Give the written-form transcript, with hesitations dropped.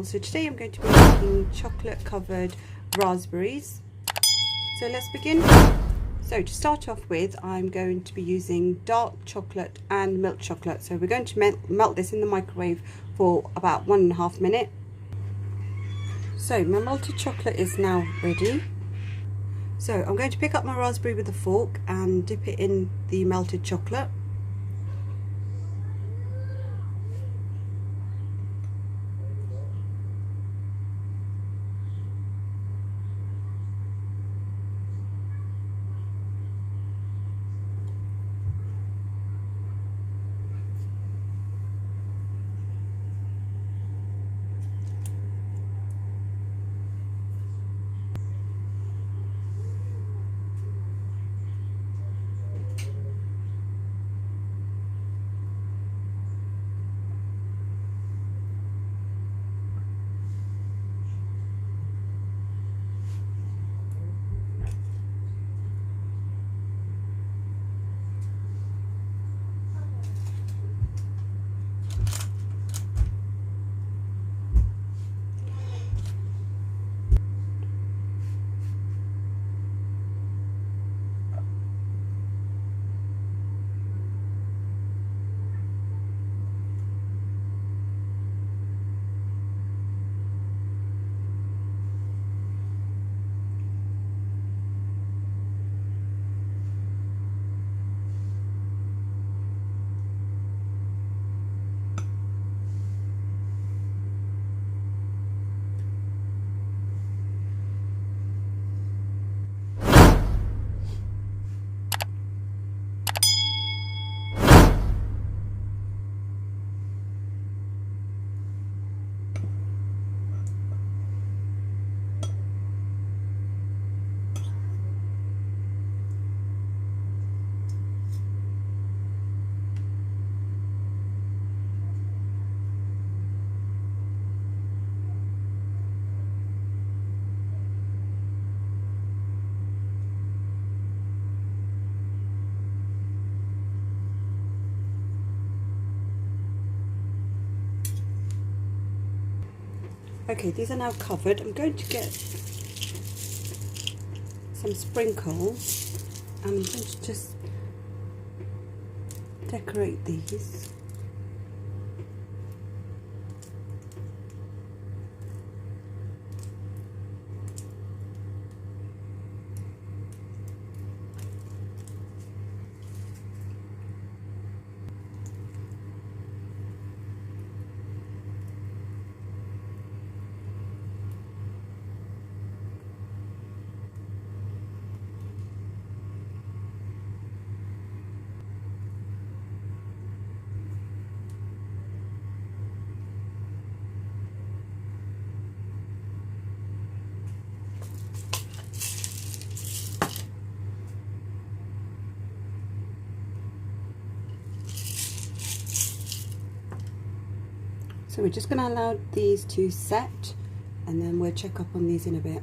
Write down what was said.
So today I'm going to be making chocolate covered raspberries. So let's begin. So to start off with, I'm going to be using dark chocolate and milk chocolate. So we're going to melt this in the microwave for about 1.5 minutes. So my melted chocolate is now ready. So I'm going to pick up my raspberry with a fork and dip it in the melted chocolate. Okay, these are now covered. I'm going to get some sprinkles and I'm going to just decorate these. So we're just going to allow these to set and then we'll check up on these in a bit.